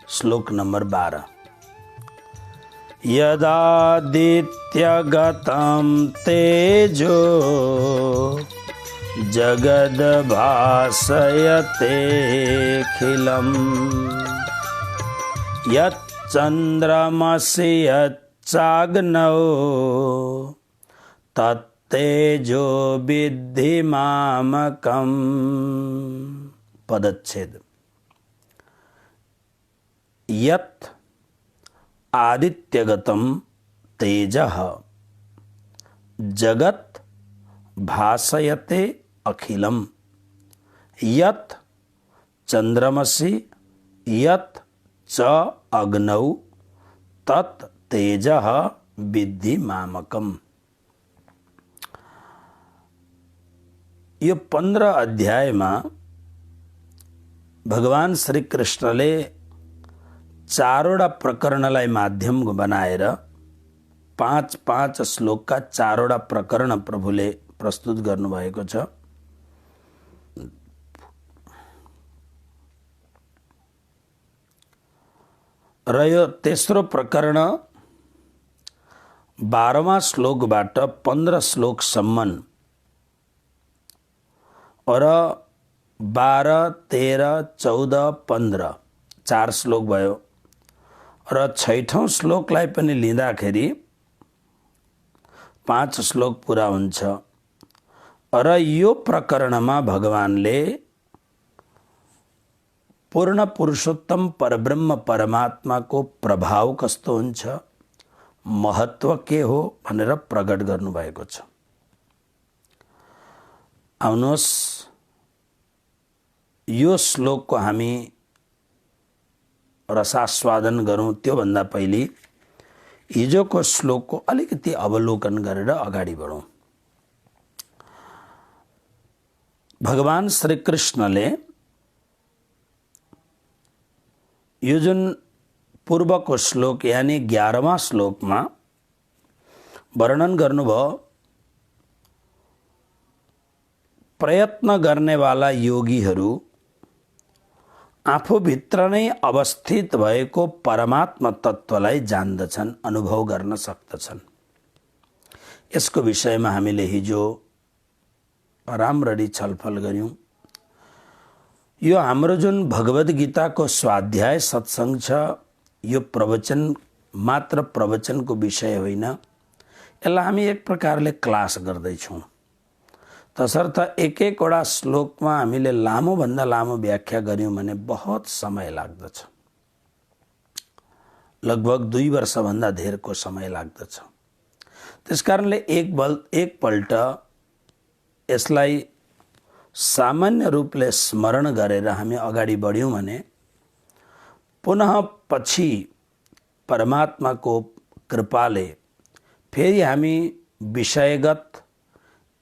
श्लोक नंबर 12। यदादित्यगतं तेजो जगद्भासयतेऽखिलम् यच्चन्द्रमसि यच्चाग्नौ तत्तेजो विद्धि मामकम्। पदच्छेद। यत् आदित्यगतं तेजः जगत् भासयते अखिलम् यत् चंद्रमसि यत् च अग्नौ तत् तेजः विद्धि मामकम्। यो 15 अध्याय में भगवान श्री कृष्णले चारवटा प्रकरणलाई माध्यम बनाएर 5-5 श्लोकका चारवटा प्रकरण प्रभुले प्रस्तुत गर्नुभएको छ। र यो तेस्रो प्रकरण 12वां श्लोकबाट 15 श्लोकसम्म र 12, 13, 14, 15 4 श्लोक भयो र 6औं श्लोकलाई पनि लिँदाखेरि 5 श्लोक पूरा हुन्छ। र यो प्रकरणमा भगवानले पूर्ण पुरुषोत्तम परब्रह्म परमात्माको प्रभाव कस्तो हुन्छ, महत्व के हो भनेर प्रकट गर्नुभएको छ। आउनुहोस् यो श्लोकको हामी रसास्वादन गरौँ। त्यो भन्दा पहिले हिजोको श्लोकको अलिकति अवलोकन गरेर अगाडि बढौँ। भगवान श्री कृष्णले यो जुन पूर्वको श्लोक यानी 11वां श्लोकमा वर्णन गर्नुभयो, प्रयत्न गर्नेवाला योगीहरू आफूभित्र नै अवस्थित भएको परमात्मा तत्त्वलाई जान्दछन्, अनुभव गर्न सक्दछन्। यसको विषयमा हामीले हिजो राम्ररी छलफल गर्यौं। यो हाम्रो जुन भगवद गीताको स्वाध्याय सत्संग छ, यो प्रवचन मात्र प्रवचनको विषय होइन। यसलाई हामी एक प्रकारले क्लास गर्दैछौँ। तसर्थ एक-एकवटा श्लोकमा हामीले लामो भन्दा लामो व्याख्या गर्यौं भने बहुत समय लाग्दछ। लगभग 2 वर्षभन्दा धेरको समय लाग्दछ। त्यसकारणले एकपल्ट यसलाई सामान्य रूपले स्मरण गरेर हामी अगाडि बढ्यौं भने पुनः पछि परमात्माको कृपाले फेरि हामी विषयगत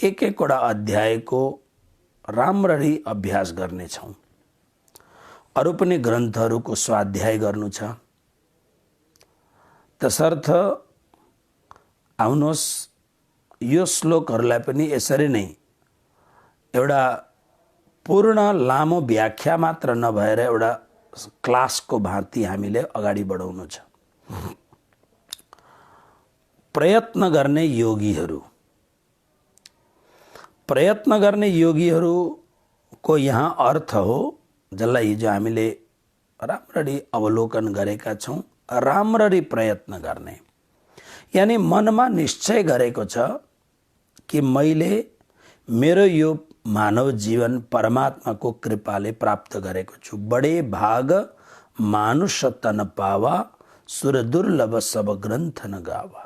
एक-एकवटा अध्यायको राम्ररी अभ्यास गर्नेछौँ। अरू पनि ग्रन्थहरूको स्वाध्याय गर्नु छ। तसर्थ आउनुहोस् यो श्लोकहरूलाई पनि यसरी नै एउटा पूर्ण लामो व्याख्या मात्र नभएर एउटा क्लासको भाँति हामीले अगाडि बढाउनु छ। प्रयत्न गर्ने योगीहरू, प्रयत्न गर्ने योगीहरूको यहाँ अर्थ हो, जसलाई हिजो हामीले राम्ररी अवलोकन गरेका छौँ। राम्ररी प्रयत्न गर्ने यानी मनमा निश्चय गरेको छ कि मैले मेरो यो मानव जीवन परमात्माको कृपाले प्राप्त गरेको छु। बडे भाग मानुष तन पावा, सुर दुर्लभ सब ग्रंथ न गावा।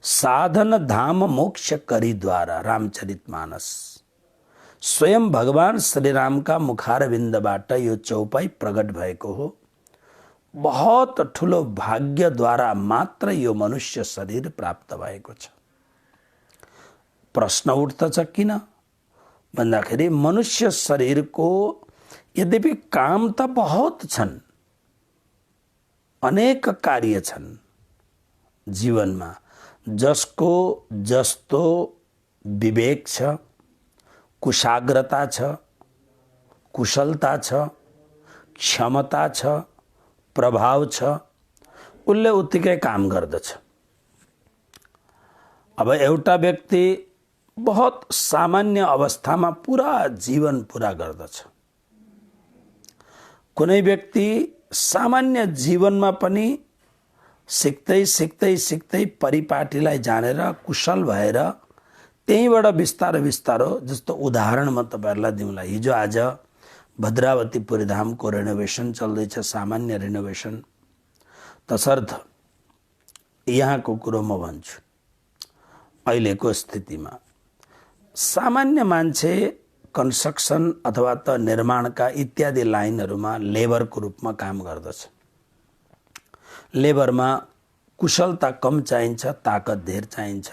साधन धाम मोक्ष करी द्वारा, रामचरितमानस। स्वयं भगवान श्री राम का मुखारविन्दबाट यो चौपाई प्रकट भएको हो। बहुत ठुलो भाग्य द्वारा मात्र यो मनुष्य शरीर प्राप्त भएको छ। प्रश्न उठ्दछ किन भन्दाखेरि मनुष्य शरीरको यद्यपि काम त बहुत छन्, अनेक कार्य छन् जीवनमा, जसको जस्तो विवेक छ, कुशाग्रता छ, कुशलता छ, क्षमता छ, प्रभाव छ, उसले उत्तिकै काम गर्दछ। अब एउटा व्यक्ति बहुत सामान्य अवस्थामा पूरा जीवन पूरा गर्दछ, कुनै व्यक्ति सामान्य जीवनमा पनि सिक्दै सिक्दै सिक्दै परिपाटीलाई जानेर कुशल भएर त्यहीबाट बिस्तारो बिस्तारो, जस्तो उदाहरण म तपाईहरुलाई दिउँला। हिजो आज भद्रावती पुरीधामको रेनोभेसन चल्दैछ, सामान्य रेनोभेसन। तसर्थ यहाँको कुरो म भन्छु, अहिलेको स्थितिमा सामान्य मान्छे कन्स्ट्रक्सन अथवा त निर्माणका इत्यादि लाइनहरुमा लेबरको रूपमा काम गर्दछ। लेबरमा कुशलता कम चाहिन्छ, ताकत धेर चाहिन्छ,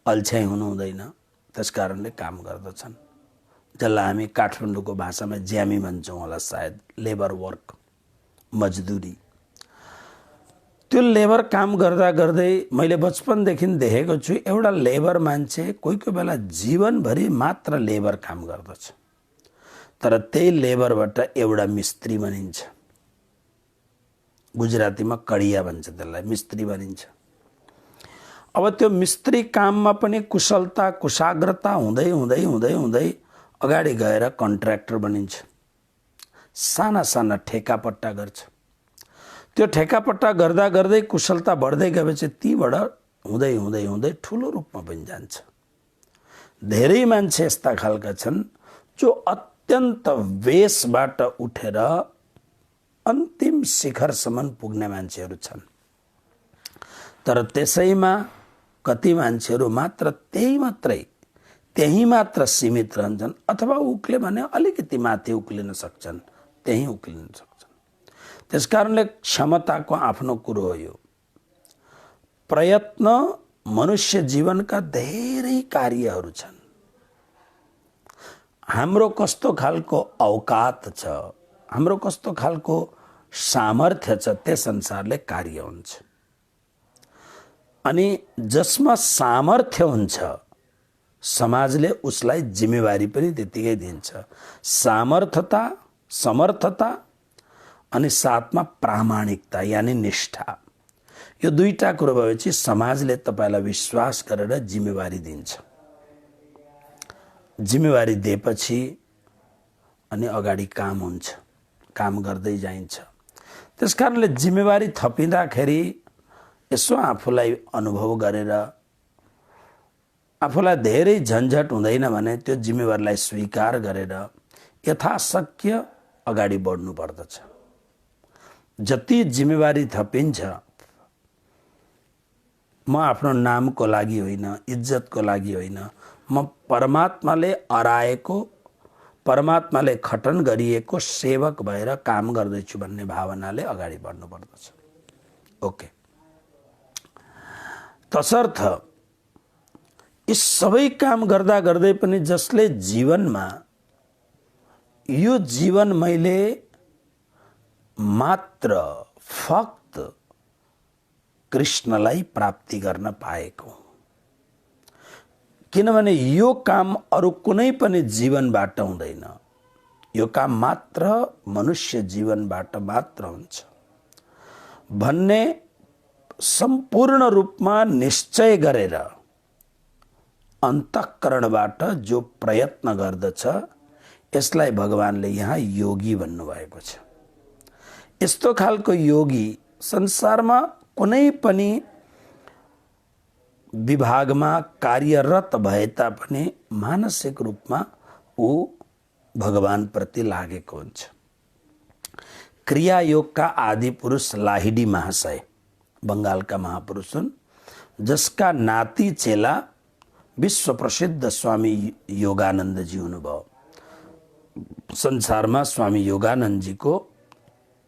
अल्छ्याइ हुनु हुँदैन, त्यसकारणले काम गर्दछन्। जसलाई हामी काठमाडौँको भाषामा ज्यामी भन्छौँ होला सायद, लेबर वर्क, मजदुरी। त्यो लेबर काम गर्दा गर्दै मैले बचपनदेखि देखेको छु, एउटा लेबर मान्छे कोही कोही बेला जीवनभरि मात्र लेबर काम गर्दछ, तर त्यही लेबरबाट एउटा मिस्त्री बनिन्छ। गुजरातीमा कडिया भन्छ त्यसलाई, मिस्त्री बनिन्छ। अब त्यो मिस्त्री काममा पनि कुशलता कुशाग्रता हुँदै हुँदै हुँदै हुँदै अगाडि गएर कन्ट्र्याक्टर बनिन्छ, साना साना ठेकापट्टा गर्छ। त्यो ठेकापट्टा गर्दा गर्दै कुशलता बढ्दै गएपछि तीबाट हुँदै हुँदै हुँदै ठुलो रूपमा पनि जान्छ। धेरै मान्छे यस्ता खालका छन् जो अत्यन्त बेसबाट उठेर अन्तिम शिखरसम्म पुग्ने मान्छेहरू छन्, तर त्यसैमा कति मान्छेहरू मात्र त्यही मात्र सीमित रहन्छन्, अथवा उक्ले भने अलिकति माथि उक्लिन सक्छन्, त्यही उक्लिन सक्छन्। त्यसकारणले क्षमताको आफ्नो कुरो हो यो। प्रयत्न मनुष्य जीवनका धेरै कार्यहरू छन्। हाम्रो कस्तो खालको औकात छ, हाम्रो कस्तो खालको सामर्थ्य छ, त्यस अनुसारले कार्य हुन्छ। अनि जसमा सामर्थ्य हुन्छ समाजले उसलाई जिम्मेवारी पनि त्यतिकै दिन्छ। सामर्थ्यता, समर्थता अनि साथमा प्रामाणिकता यानी निष्ठा, यो दुईटा कुरो भएपछि समाजले तपाईलाई विश्वास गरेर जिम्मेवारी दिन्छ। जिम्मेवारी दिएपछि अनि अगाडि काम हुन्छ, काम गर्दै जाइन्छ। त्यसकारणले जिम्मेवारी थपिँदाखेरि यसो आफूलाई अनुभव गरेर आफूलाई धेरै झन्झट हुँदैन भने त्यो जिम्मेवारीलाई स्वीकार गरेर यथाशक्य अगाडि बढ्नु पर्दछ। जति जिम्मेवारी थपिन्छ, म आफ्नो नामको लागि होइन, इज्जतको लागि होइन, म परमात्माले अराएको, परमात्माले खटन गरिएको सेवक भएर काम गर्दैछु भन्ने भावनाले अगाडि बढ्नु पर्दछ। ओके, तसर्थ यी सबै काम गर्दा गर्दै पनि जसले जीवनमा यो जीवन मैले मात्र फक्त कृष्णलाई प्राप्ति गर्न पाएको, किनभने यो काम अरु कुनै पनि जीवनबाट हुँदैन, यो काम मात्र मनुष्य जीवनबाट मात्र हुन्छ भन्ने सम्पूर्ण रूपमा निश्चय गरेर अन्तःकरणबाट जो प्रयत्न गर्दछ, यसलाई भगवानले यहाँ योगी भन्नुभएको छ। यस्तो खालको योगी संसारमा कुनै पनि विभागमा कार्यरत भए तापनि मानसिक रूपमा ऊ भगवान प्रति लागेको हुन्छ। क्रिया योगका आदि पुरुष लाहिडी महाशय बंगालका महापुरुष हुन्, जसका नाती चेला विश्व प्रसिद्ध स्वामी योगानंद जी हुनुभयो। संसारमा स्वामी योगानंद जी को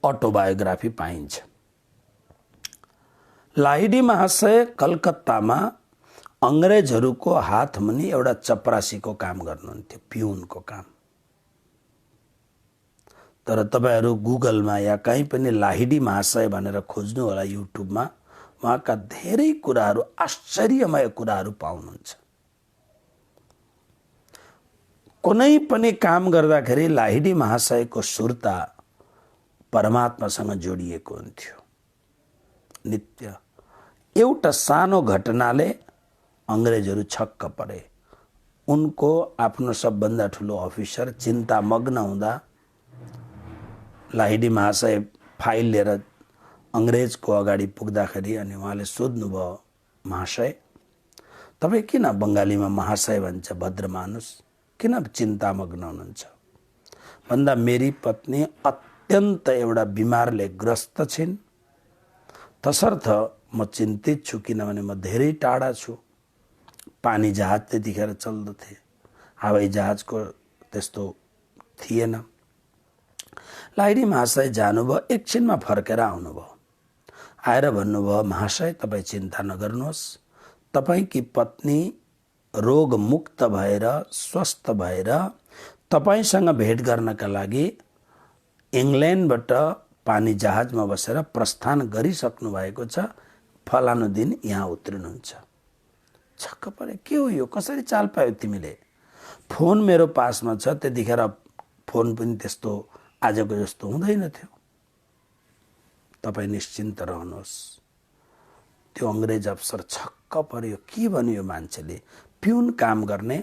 अटोबायोग्राफी पाइन्छ। लाहिडी महाशय कलकत्तामा अंग्रेजहरूको हात मुनि एउटा चपरासीको काम गर्नुहुन्थ्यो, पिउनको काम। तर तपाईहरु गुगलमा या कहीँ पनि लाहिडी महाशय भनेर खोज्नु होला युट्युबमा, उहाँका धेरै कुराहरू, आश्चर्यमय कुराहरू पाउनुहुन्छ। कुनै पनि काम गर्दाखेरि लाहिडी महाशयको सुरता परमात्मासँग जोडिएको हुन्थ्यो। नित्य एउटा सानो घटनाले अंग्रेजहरू छक्क परे। उनको आफ्नो सबभन्दा ठुलो अफिसर चिन्तामग्न हुँदा लाहिडी महाशय फाइल लिएर अंग्रेजको अगाडि पुग्दाखेरि अनि उहाँले सोध्नुभयो, महाशय तपाईँ किन बङ्गालीमा महाशय भन्छ भद्र मानुस, किन चिन्तामग्न हुनुहुन्छ भन्दा मेरी पत्नी अत्यन्त एउटा बिमारले ग्रस्त छिन्, तसर्थ म चिन्तित छु किनभने म धेरै टाढा छु। पानी जहाज त्यतिखेर चल्दथे, हवाई जहाजको त्यस्तो थिएन। लाहिडी महाशय जानुभयो, एकछिनमा फर्केर आउनुभयो। आएर भन्नुभयो, महाशय तपाईँ चिन्ता नगर्नुहोस्, तपाईंकी पत्नी रोग मुक्त भएर स्वस्थ भएर तपाईंसँग भेट गर्नका लागि इंग्ल्यान्डबाट पानी जहाजमा बसेर प्रस्थान गरिसक्नु भएको छ, फलानु दिन यहाँ उत्रिनुहुन्छ। छक्क परे, के हो यो, कसरी चाल पायो तिमीले? फोन मेरो पासमा छ, त्यतिखेर फोन पनि त्यस्तो आजको जस्तो हुँदैन थियो। तपाईं निश्चिन्त रहनुहोस्। त्यो अंग्रेज अफसर छक्क पर्यो, के भन्यो यो मान्छेले? पिउन काम गर्ने,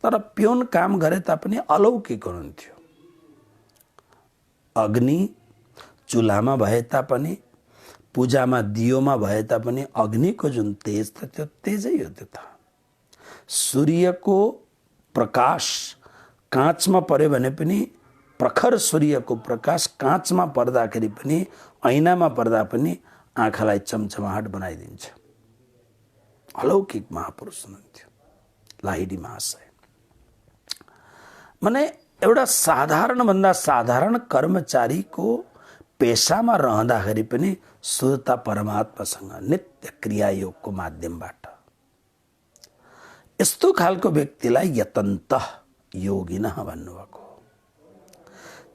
तर पिउन काम गरे तापनि अलौकिक हुनुहुन्थ्यो। अग्नि चुल्हामा भए तापनि, पूजामा दियोमा भए तापनि अग्निको जुन तेज छ त्यो तेजै हो। त्यो त सूर्यको प्रकाश काँचमा पर्यो भने पनि, प्रखर सूर्यको प्रकाश काँचमा पर्दाखेरि पनि, ऐनामा पर्दा पनि आँखालाई चमचमाहट बनाइदिन्छ। अलौकिक महापुरुष हुनुहुन्थ्यो लाहिडी महाशय। माने एउटा साधारण भन्दा साधारण कर्मचारीको पेशामा रहँदाखेरि पनि सुरता परमात्मासँग नित्य क्रियायोगको माध्यमबाट। यस्तो खालको व्यक्तिलाई यतन्तः योगिनः भन्नुभएको।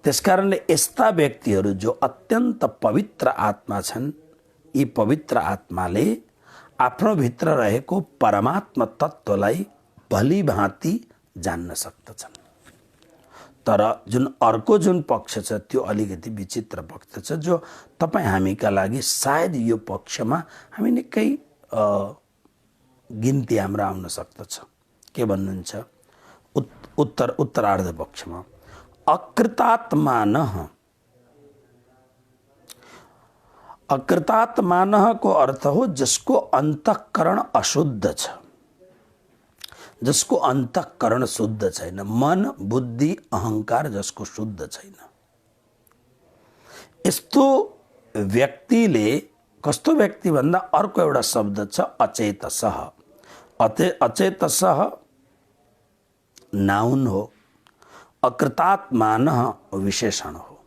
त्यसकारणले यस्ता व्यक्तिहरू जो अत्यन्त पवित्र आत्मा छन्, यी पवित्र आत्माले आफ्नो भित्र रहेको परमात्मा तत्त्वलाई भली भाँति जान्न सक्दछन्। तर जुन अर्को जुन पक्ष छ त्यो अलिकति विचित्र पक्ष छ, जो तपाईँ हामीका लागि सायद यो पक्षमा हामी निकै गिन्ती हाम्रो आउन सक्दछ। के भन्नुहुन्छ? उत्तरार्ध पक्षमा अकृतात्मानः। अकृतात्मानः को अर्थ हो जिसको अंतःकरण अशुद्ध छ, जसको अंतःकरण शुद्ध छैन, मन बुद्धि अहंकार जसको शुद्ध छैन। यस्तो व्यक्तिले, कस्तो व्यक्ति भन्दा अर्को एउटा शब्द छ अचेतसः। अचेतसः नाउन हो, अकृतात्मानः विशेषण हो।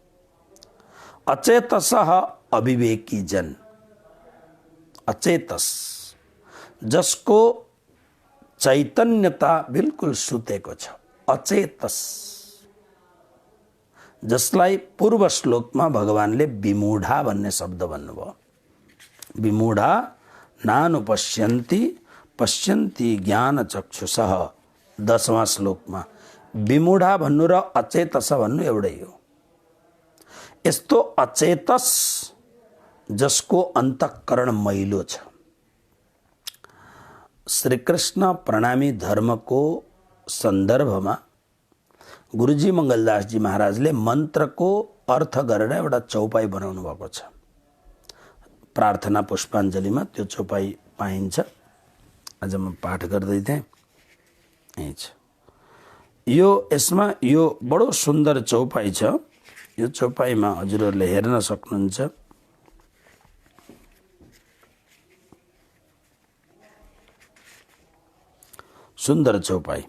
अचेतसः अविवेकी जन, अचेतस जसको चैतन्यता बिल्कुल सुतेको छ, अचेतस, जसलाई पूर्व श्लोकमा भगवानले विमूढा भन्ने शब्द भन्नुभयो। विमूढा नानुपश्यन्ति पश्यन्ति ज्ञान चक्षुषः, 10वां श्लोकमा विमूढा भन्नु र अचेतस भन्नु एउटै हो। यस्तो अचेतस जसको अंतःकरण मैलो छ। श्री कृष्ण प्रणामी धर्मको सन्दर्भमा गुरुजी मंगलदास जी महाराजले मन्त्रको अर्थ गरेर एउटा चौपाई बनाउनु भएको छ। प्रार्थना पुष्पाञ्जलीमा त्यो चौपाई पाइन्छ। आज म पाठ गर्दै थिएँ, यही छ यो। यसमा यो बडो सुन्दर चौपाई छ। यो चौपाईमा हजुरहरूले हेर्न सक्नुहुन्छ। सुन्दर चौपाई।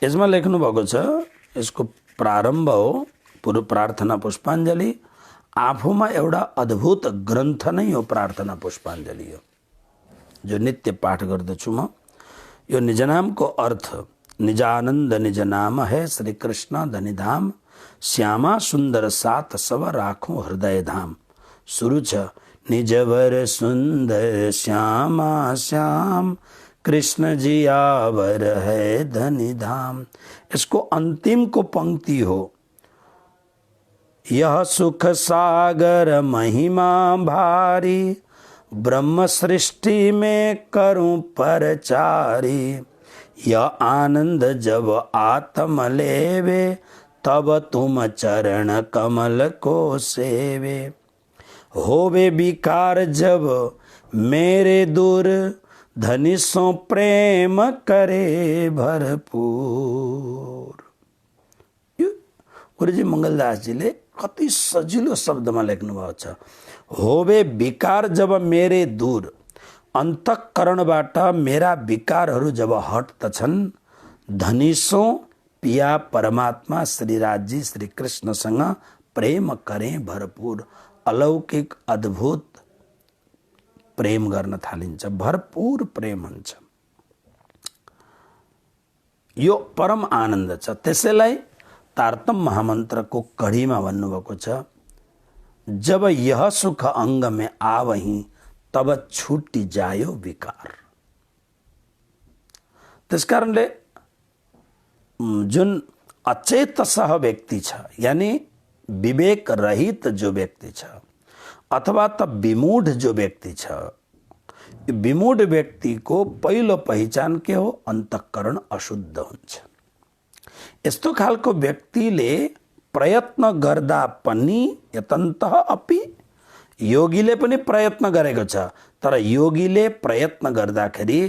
यसमा लेख्नु भएको छ, यसको प्रारम्भ हो पूर्व प्रार्थना पुष्पाञ्जली। आफूमा एउटा अद्भुत ग्रन्थ नै हो प्रार्थना पुष्पाञ्जली हो, जो नित्य पाठ गर्दछु म। यो निजनामको अर्थ, निजानन्द निज नाम है श्री कृष्ण धनिधाम, श्यामा सुन्दर सात सब राखौं हृदय धाम। सुरु छ निजवर सुन्दर श्यामा श्याम, कृष्ण जी आवर है धनिधाम। इसको अंतिम को पंक्ति हो, यह सुख सागर महिमा भारी, ब्रह्म सृष्टि में करूं परचारी, यह आनंद जब आत्म लेवे, तब तुम चरण कमल को सेवे, होवे विकार जब मेरे दूर, धनी सो प्रेम करे भरपूर। गुरुजी मंगलदास जीले कति सजिलो शब्दमा लेख्नु भएको छ। होवे विकार जब मेरे दूर, अन्तःकरणबाट मेरा विकारहरू जब हट्दछन्, धनिसो पिया परमात्मा श्रीराजी श्री कृष्णसँग प्रेम करे भरपूर। अलौकिक अद्भुत प्रेम गर्न थालिन्छ, भरपूर प्रेम हुन्छ। यो परम आनन्द छ। त्यसैलाई तारतम महामन्त्रको कढीमा भन्नुभएको छ, जब यह सुख अंग में आवही, तब छुटी जायो विकार। त्यसकारणले जुन अचेतसह व्यक्ति छ, यानी विवेक रहित जो व्यक्ति छ, अथवा त विमूढ जो व्यक्ति छ, विमूढ व्यक्ति को पहिलो पहिचान के हो? अन्तःकरण अशुद्ध हुन्छ। यस्तो खालको व्यक्तिले प्रयत्न गर्दा पनि यतन्तः अपि, योगीले पनि प्रयत्न गरेको छ, तर योगीले प्रयत्न गर्दाखेरि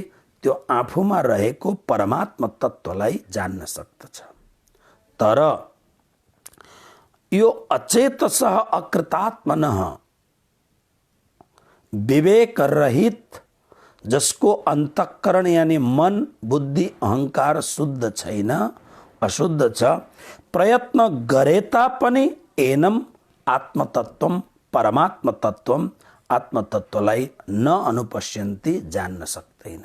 त्यो आफूमा रहेको परमात्म तत्त्वलाई जान्न सक्दछ। तर यो अचेतसः अकृतात्मनः विवेक रहित, जसको अंतःकरण यानी मन बुद्धि अहंकार शुद्ध छैन, अशुद्ध छ, प्रयत्न गरे तापनि एनम आत्मतत्वम परमात्म तत्वम, आत्मतत्वलाई न अनुपश्यन्ति, जान्न सक्दैन।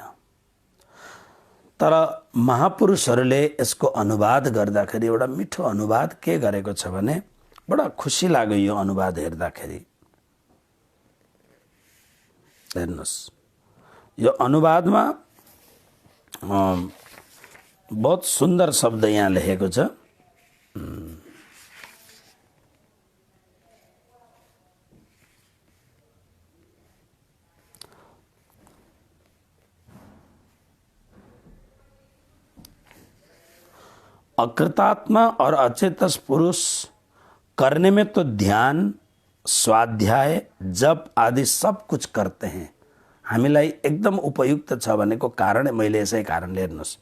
तर महापुरुषहरूले यसको अनुवाद गर्दाखेरि एउटा मिठो अनुवाद के गरेको छ भने, बडा खुसी लाग्यो यो अनुवाद हेर्दाखेरि। हेर्नुहोस्, यो अनुवादमा बहुत सुन्दर शब्द यहाँ लेखेको छ। अकृतात्मा और अचेतस पुरुष करने में तो ध्यान, स्वाध्याय, जप आदि सब कुछ करते हैं। हामीलाई एकदम उपयुक्त छ भनेको कारण मैले यसै कारणले हेर्नुहोस्,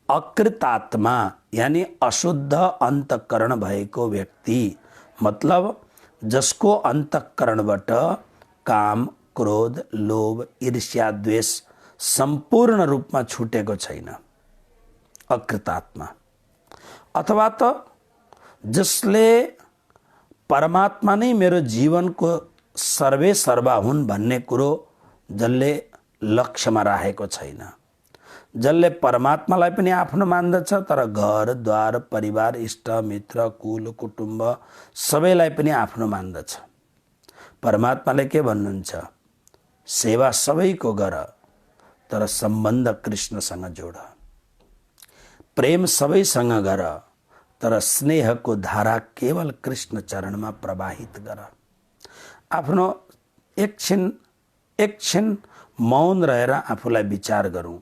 अकृतात्मा यानी अशुद्ध अन्तःकरण भएको व्यक्ति, मतलब जसको अन्तःकरणबाट काम, क्रोध, लोभ, ईर्ष्या, द्वेष सम्पूर्ण रूपमा छुटेको छैन, अकृतात्मा। अथवा त जसले परमात्मा नै मेरो जीवनको सर्वे सर्वा हुन् भन्ने कुरो जसले लक्ष्यमा राखेको छैन, जसले परमात्मालाई पनि आफ्नो मान्दछ, तर घर द्वार परिवार इष्ट मित्र कुल कुटुम्ब सबैलाई पनि आफ्नो मान्दछ। परमात्माले के भन्नुहुन्छ? सेवा सबैको गर, तर सम्बन्ध कृष्णसँग जोड। प्रेम सबैसँग गर, तर स्नेहको धारा केवल कृष्ण चरणमा प्रवाहित गर। आफ्नो एकछिन मौन रहेर आफूलाई विचार गरौँ,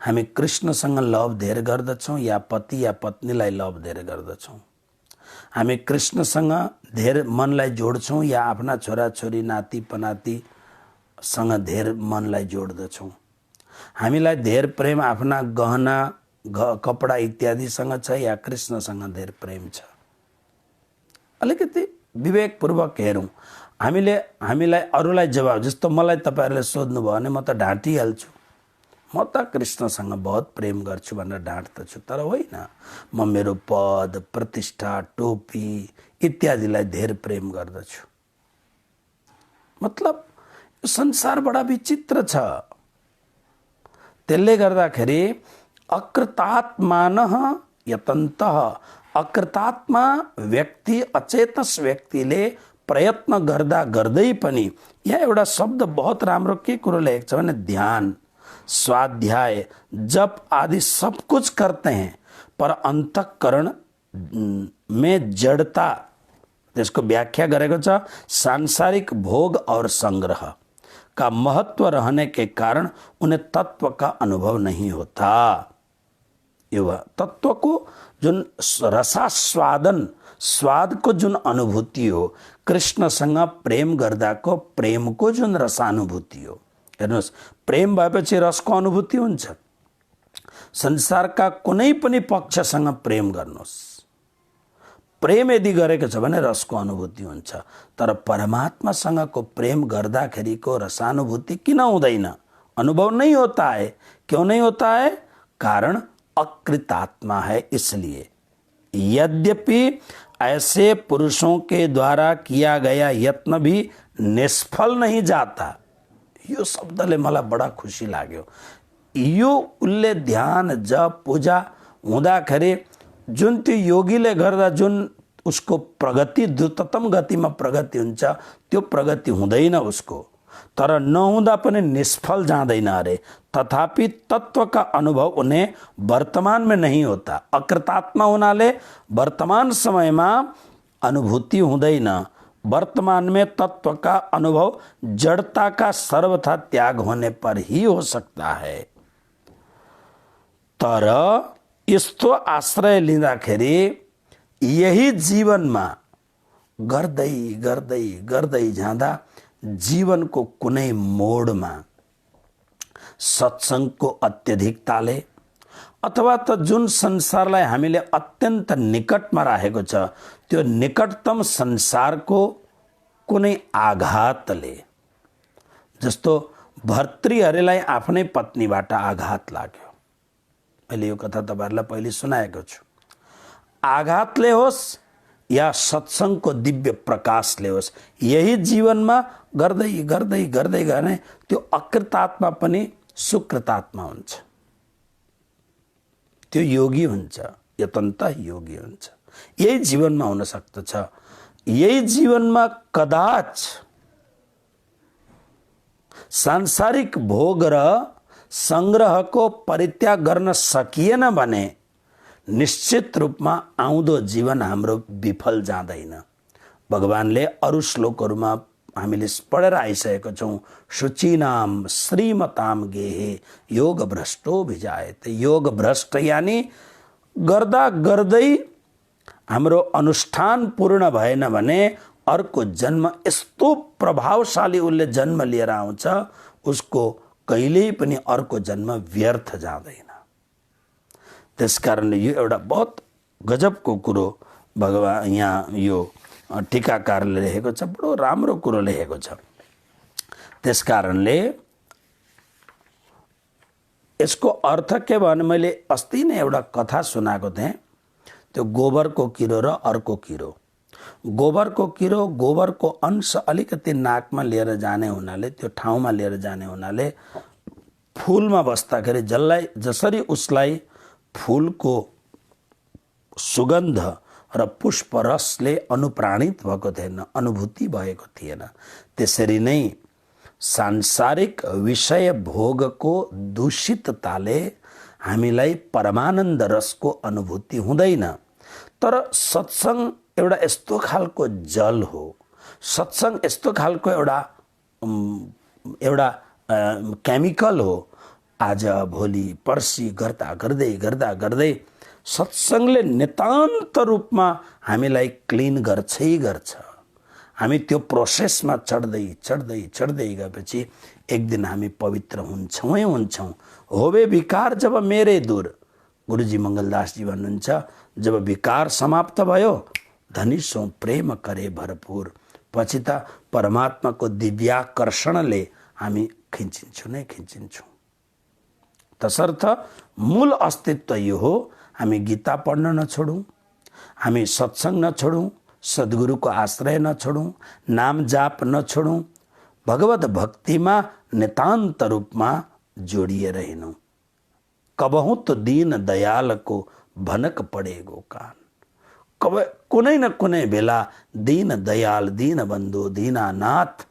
हामी कृष्णसँग लभ धेर गर्दछौँ या पति या पत्नीलाई लभ धेर गर्दछौँ? हामी कृष्णसँग धेर मनलाई जोड्छौँ या आफ्ना छोराछोरी नाति पनातीसँग धेर मनलाई जोड्दछौँ? हामीलाई धेर प्रेम आफ्ना गहना कपडा इत्यादिसँग छ या कृष्णसँग धेर प्रेम छ? अलिकति विवेकपूर्वक हेरौँ। हामीलाई अरूलाई जवाब, जस्तो मलाई तपाईहरुले सोध्नु भयो भने म त ढाँटिहाल्छु, म त कृष्णसँग बहुत प्रेम गर्छु भनेर ढाँट्दछु, तर होइन, म मेरो पद प्रतिष्ठा टोपी इत्यादिलाई धेर प्रेम गर्दछु। मतलब यो संसार बडा विचित्र छ। त्यसले गर्दाखेरि अकृतात्मानः यतन्तः, अकृतात्मा व्यक्ति, अचेतस व्यक्तिले प्रयत्न गर्दा गर्दै पनि, यहाँ एउटा शब्द बहुत राम्रो के कुरो लेखेको छ भने ध्यान, स्वाध्याय, जप आदि सब कुछ करते हैं, पर अंतःकरण में जड़ता, त्यसको व्याख्या गरेको छ सांसारिक भोग और संग्रह का महत्व रहने के कारण उन्हें तत्व का अनुभव नहीं होता। यो तत्व को जुन रसास्वादन, स्वाद को जुन अनुभूति हो, कृष्णसँग प्रेम गर्दाको प्रेमको जुन रसानुभूति हो। हेर्नुहोस्, प्रेम भएपछि रसको अनुभूति हुन्छ। संसारका कुनै पनि पक्षसँग प्रेम गर्नुहोस्, प्रेम यदि गरेको छ भने रसको अनुभूति हुन्छ। तर परमात्मासँगको प्रेम गर्दाखेरिको रसानुभूति किन हुँदैन? अनुभव नहीं होता है। क्यों नहीं होता है? कारण अकृतात्मा है, इसलिए। यद्यपि ऐसे पुरुषों के द्वारा किया गया यत्न भी निष्फल नहीं जाता। यो शब्दले मलाई बडा खुसी लाग्यो। यो उसले ध्यान जप पूजा हुँदाखेरि जुन त्यो योगीले गर्दा जुन उसको प्रगति द्रुततम गतिमा प्रगति हुन्छ, त्यो प्रगति हुँदैन उसको। तर नहुँदा पनि निष्फल जाँदैन अरे। तथापि तत्व का अनुभव उन्हें वर्तमान में नहीं होता। अकृतात्मा हुनाले वर्तमान समयमा अनुभूति हुँदैन। वर्तमान में तत्व का अनुभव जड़ता का सर्वथा त्याग होने पर ही हो सकता है। तर यस्तो आश्रय लिँदाखेरि यही जीवनमा गर्दै गर्दै गर्दै जाँदा जीवनको कुनै मोडमा सत्संगको अत्यधिकताले अथवा त जुन संसारलाई हामीले अत्यन्त निकटमा राखेको छ, त्यो निकटतम संसारको कुनै आघातले, जस्तो भर्तृहरुलाई आफ्नै पत्नीबाट आघात लाग्यो। मैले यो कथा तपाईहरुलाई पहिले सुनाएको छु। आघातले होस् या सत्संगको दिव्य प्रकाशले होस्, यही जीवनमा गर्दै गर्दै गर्दै गए त्यो अकृतात्मा पनि सुकृतात्मा हुन्छ। त्यो योगी हुन्छ, यतन्त योगी हुन्छ। यही जीवनमा हुन सक्दछ। यही जीवनमा कदाच सांसारिक भोग र संग्रहको परित्याग गर्न सकिएन भने निश्चित रूपमा आउँदो जीवन हाम्रो विफल जाँदैन। भगवानले अरु श्लोकहरुमा हामीले पढेर आइसकेको छौं। शुचिनाम श्रीमताम गेहे योग भ्रष्टो भिजायते। योग भ्रष्ट यानी गर्दा गर्दै हाम्रो अनुष्ठान पूर्ण भएन भने अर्को जन्म यस्तो प्रभावशाली उसले जन्म लिएर आउँछ, उसको कहिल्यै पनि अर्को जन्म व्यर्थ जाँदैन। त्यसकारणले यो एउटा बहुत गजबको कुरो भगवान यहाँ यो टीकाकारले लेखेको छ। बडो राम्रो कुरो लेखेको छ। त्यसकारणले यसको अर्थ के भने मैले अस्ति नै एउटा कथा सुनाएको थिएँ। त्यो गोबरको किरो र अर्को किरो। गोबरको किरो गोबरको अंश अलिकति नाकमा लिएर जाने हुनाले, त्यो ठाउँमा लिएर जाने हुनाले फूलमा बस्दाखेरि जसरी उसलाई फूलको सुगन्ध र पुष्प रसले अनुप्राणित भएको थिएन, अनुभूति भएको थिएन, त्यसरी नै सांसारिक विषय भोगको दूषितताले हामीलाई परमानन्द रसको अनुभूति हुँदैन। तर सत्संग एउटा यस्तो खालको जल हो, सत्संग यस्तो खालको एउटा केमिकल हो। आज भोलि पर्सि गर्दा गर्दै गर्दा गर्दै सत्संगले नितान्त रूपमा हामीलाई क्लीन गर्छै गर्छ। हामी त्यो प्रोसेसमा चढ्दै चढ्दै चढ्दै गएपछि एक दिन हामी पवित्र हुन्छौँ हुन्छौँ। होवे विकार जब मेरे दूर। गुरुजी मंगलदास जी भन्नुहुन्छ, जब विकार समाप्त भयो धनी सो प्रेम करे भरपूर। पछि त परमात्माको दिव्याकर्षणले हामी खिचिन्छौँ नै खिचिन्छौँ। तसर्थ मूल अस्तित्व यो हो, हामी गीता पढ्न नछोडौँ, हामी सत्संग नछोडौँ, सद्गुरुको आश्रय नछोडौँ, नाम जाप नछोडौँ, भगवत भक्तिमा नितान्त रूपमा जोडिएर हिँडौँ। कबहुँ त दीन दयालको भनक पडेगो कान। कुनै न कुनै बेला दीन दयाल, दीन बन्धु, दीनानाथ,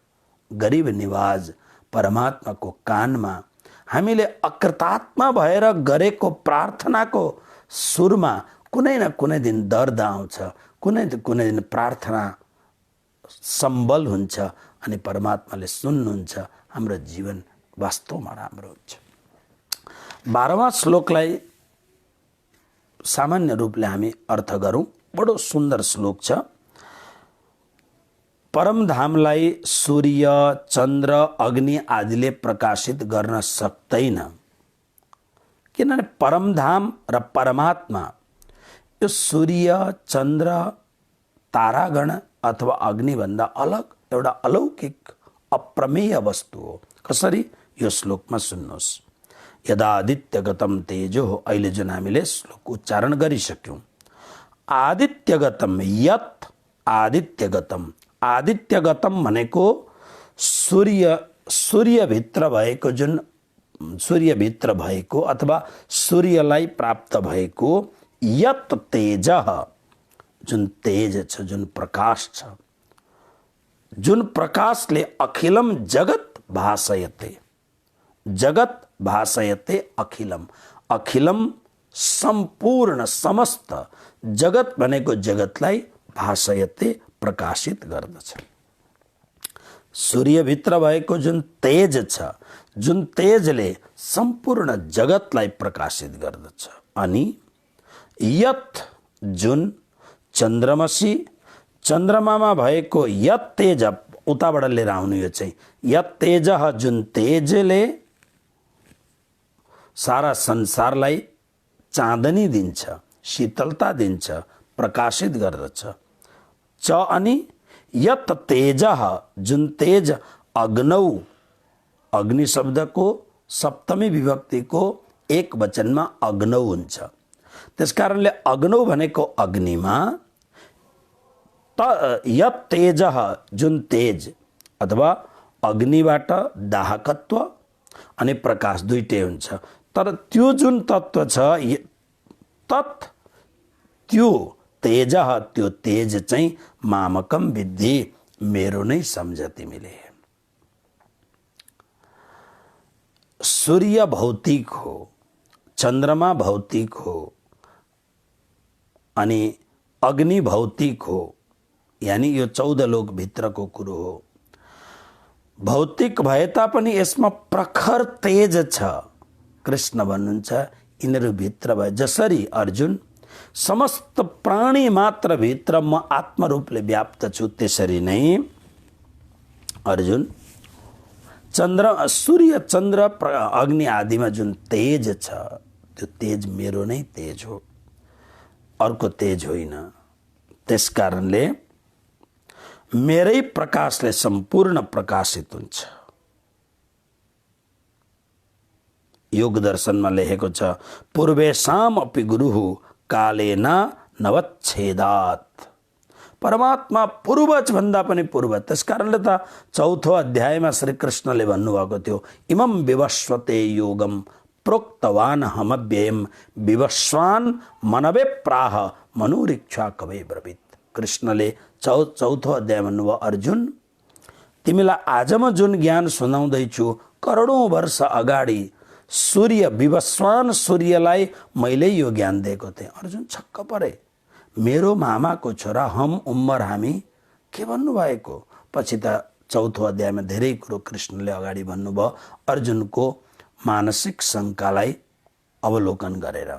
गरीब निवाज परमात्माको कानमा हामीले अकृतात्मा भएर गरेको प्रार्थनाको सुरमा कुनै न कुनै दिन दर्द आउँछ, कुनै न कुनै दिन प्रार्थना सम्बल हुन्छ अनि परमात्माले सुन्नुहुन्छ, हाम्रो जीवन वास्तवमा राम्रो हुन्छ। 12वां श्लोकलाई सामान्य रूपले हामी अर्थ गरौँ। बडो सुन्दर श्लोक छ। परमधामलाई सूर्य, चन्द्र, अग्नि आदिले प्रकाशित गर्न सक्दैन, किनभने परमधाम र परमात्मा यो सूर्य, चन्द्र, तारागण अथवा अग्निभन्दा अलग एउटा अलौकिक अप्रमेय वस्तु हो। कसरी? यो श्लोकमा सुन्नुहोस्। यदा आदित्यगतम तेजो, अहिले जुन हामीले श्लोक उच्चारण गरिसक्यौँ। आदित्यगतम, यत आदित्यगतम, आदित्यगतम भनेको सूर्यभित्र भएको, जुन सूर्यभित्र भएको अथवा सूर्यलाई प्राप्त भएको यत तेज, जुन तेज छ, जुन प्रकाश छ, जुन प्रकाशले अखिलम जगत भासयते, जगत भासयते अखिलम, अखिलम सम्पूर्ण समस्त जगत भनेको जगतलाई भासयते प्रकाशित गर्दछ। सूर्यभित्र भएको जुन तेज छ, जुन तेजले सम्पूर्ण जगतलाई प्रकाशित गर्दछ। अनि यत, जुन चन्द्रमसी, चन्द्रमामा भएको यत तेज, उताबाट लिएर आउनु यो चाहिँ, यत तेज, जुन तेजले सारा संसारलाई चाँदनी दिन्छ, शीतलता दिन्छ, प्रकाशित गर्दछ। च अनि यत तेज, जुन तेज अग्नौ, अग्नि शब्दको सप्तमी विभक्तिको एक वचनमा अग्नौ हुन्छ। त्यसकारणले अग्नौ भनेको अग्निमा, यत तेज, जुन तेज अथवा अग्निबाट दाहकत्व अनि प्रकाश दुईटै हुन्छ। तर त्यो जुन तत्व छ, तत् त्यो तेज, त्यो तेज चाहिँ मामकम विद्धि, मेरो नै सम्झ तिमीले। सूर्य भौतिक हो, चन्द्रमा भौतिक हो अनि अग्नि भौतिक हो, यानी यो 14 लोक भित्रको कुरो हो। भौतिक भए तापनि यसमा प्रखर तेज छ। कृष्ण भन्नुहुन्छ यिनीहरू भित्र भए, जसरी अर्जुन समस्त प्राणी मात्र भित्र म आत्मरूपले व्याप्त छु, त्यसरी नै अर्जुन सूर्य, चन्द्र, अग्नि आदिमा जुन तेज छ, त्यो तेज मेरो नै तेज हो, अर्को तेज होइन। त्यसकारणले मेरै प्रकाशले सम्पूर्ण प्रकाशित हुन्छ। योग दर्शनमा लेखेको छ, पूर्वेशाम अपि गुरुः कालेन नवच्छेदात्। परमात्मा पूर्वज भन्दा पनि पूर्व। त्यसकारणले त 4औं अध्यायमा श्री कृष्णले भन्नुभएको थियो, इमं विवस्वते योगम प्रोक्तवान हमव्ययम विवस्वान मनवे प्राह मनुरीक्षा कवै ब्रवीत। कृष्णले 4औं अध्याय भन्नुभयो, अर्जुन तिमीलाई आज म जुन ज्ञान सुनाउँदैछु, करोडौं वर्ष अगाडि सूर्य, विवस्वान सूर्यलाई मैले यो ज्ञान दिएको थिएँ। अर्जुन छक्क परे, मेरो मामाको छोरा हम उम्र हामी के भन्नुभएको। पछि त 4औं अध्यायमा धेरै कुरो कृष्णले अगाडि भन्नुभयो अर्जुनको मानसिक शङ्कालाई अवलोकन गरेर।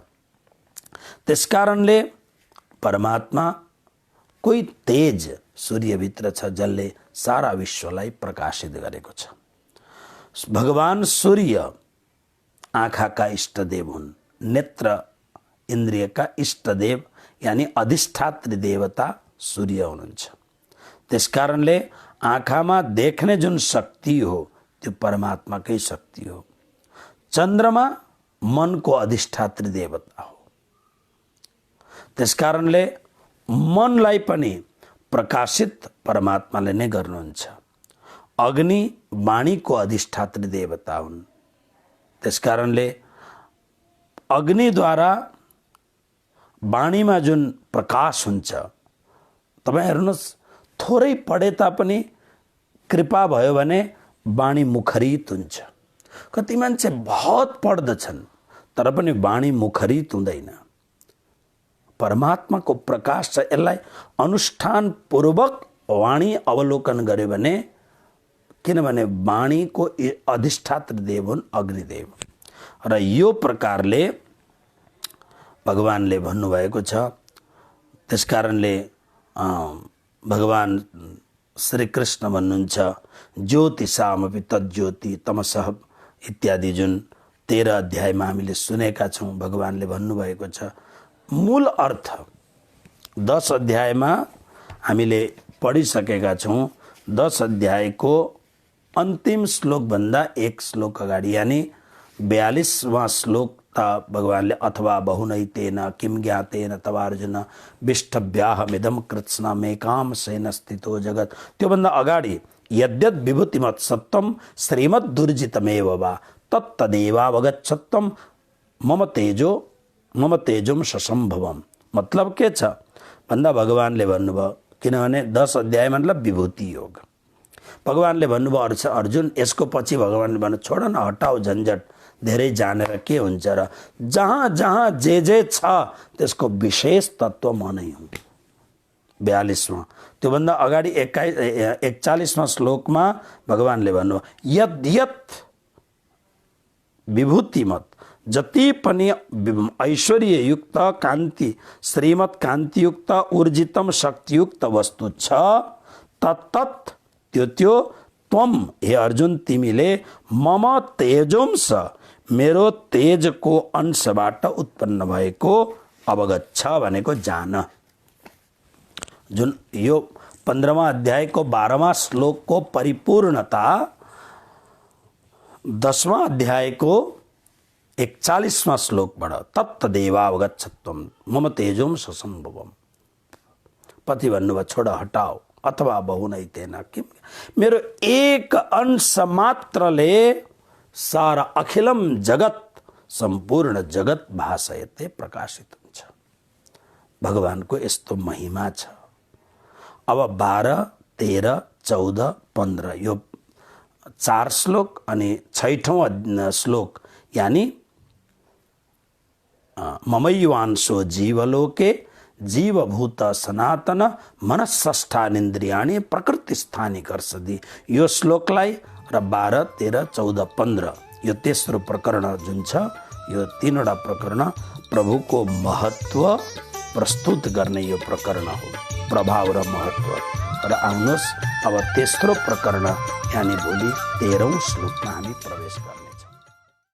त्यसकारणले परमात्मा कोही तेज सूर्यभित्र छ, जसले सारा विश्वलाई प्रकाशित गरेको छ। भगवान सूर्य आँखाका इष्टदेव हुन्, नेत्र इन्द्रियका इष्टदेव यानी अधिष्ठात्री देवता सूर्य हुनुहुन्छ। त्यसकारणले आँखामा देख्ने जुन शक्ति हो त्यो परमात्माकै शक्ति हो। चन्द्रमा मनको अधिष्ठात्री देवता हो। त्यसकारणले मनलाई पनि प्रकाशित परमात्माले नै गर्नुहुन्छ। अग्नि वाणीको अधिष्ठात्री देवता हुन्। त्यसकारणले अग्निद्वारा वाणीमा जुन प्रकाश हुन्छ, तपाईँ हेर्नुहोस्, थोरै पढे तापनि कृपा भयो भने वाणी मुखरित हुन्छ। कति मान्छे बहुत पढ्दछन् तर पनि वाणी मुखरित हुँदैन। परमात्माको प्रकाश छ। यसलाई अनुष्ठानपूर्वक वाणी अवलोकन गर्यो भने, किनभने वाणीको अधिष्ठात्र देव हुन् अग्निदेव, र यो प्रकारले भगवानले भन्नुभएको छ। त्यसकारणले भगवान श्री कृष्ण भन्नुहुन्छ ज्योतिषामपि तज्ज्योति तमसः इत्यादि, जुन 13 अध्यायमा हामीले सुनेका छौँ। भगवानले भन्नुभएको छ। मूल अर्थ 10 अध्यायमा हामीले पढिसकेका छौँ। 10 अध्यायको अन्तिम श्लोकभन्दा एक श्लोक अगाडि, यानि 42वां श्लोक त भगवानले अथवा बहुनैतेन किम ज्ञातेन तवार्जुन विष्टभ्याहमिदं कृत्स्नमेकां सेन स्थितो जगत्, त्योभन्दा अगाडि यद्यद् विभूतिमत् सत्तम श्रीमद् दुर्जितमेव वा तत्तदेवावगच्छत्तम मम तेजोम ससंभवम। मतलब के छ भन्दा भगवानले भन्नुभयो, किनभने 10 अध्याय मतलब विभूति योग। भगवानले भन्नुभयो अर्जुन, यसको पछि भगवानले भन्नु छोड न, हटाऊ झन्झट, धेरै जानेर के हुन्छ र, जहाँ जहाँ जे छ त्यसको विशेष तत्व म नै हुँ। 42वां, त्योभन्दा अगाडि 41वां श्लोकमा भगवानले भन्नुभयो यद्यत् विभूतिमत, जति पनि ऐश्वर्ययुक्त कान्ति श्रीमत् कान्तियुक्त ऊर्जितम शक्तियुक्त वस्तु छ, तत्तत् त्यो त्वम हे अर्जुन तिमीले मम तेजोंस मेरो तेजको अंशबाट उत्पन्न भएको अवगत छ भनेको जान। जुन यो 15वां अध्यायको 12वां श्लोकको परिपूर्णता 10वां अध्यायको 41वां श्लोकबाट तत्तदेवावगच्छत्वम मम तेजोम ससंभवम। पति भन्नुभयो छोड हटाओ, अथवा बहुनैतेन किम, मेरो एक अंश मात्रले सारा अखिलम जगत सम्पूर्ण जगत भासयते प्रकाशित हुन्छ। भगवानको यस्तो महिमा छ। अब 12, 13, 14, 15 यो 4 श्लोक अनि 6ठौं श्लोक यानी ममैवांशो जीवलोके जीवभूत सनातन मनस्ष्ठानिन्द्रियाणि प्रकृतिस्थानि कर्षति, यो श्लोकलाई र 12, 13, 14, 15 यो तेस्रो प्रकरण जुन छ, यो तीनवटा प्रकरण प्रभुको महत्व प्रस्तुत गर्ने यो प्रकरण हो, प्रभाव र महत्व। र आउनुहोस् अब तेस्रो प्रकरण यानी भोलि 13औं श्लोकमा हामी प्रवेश गर्छौं।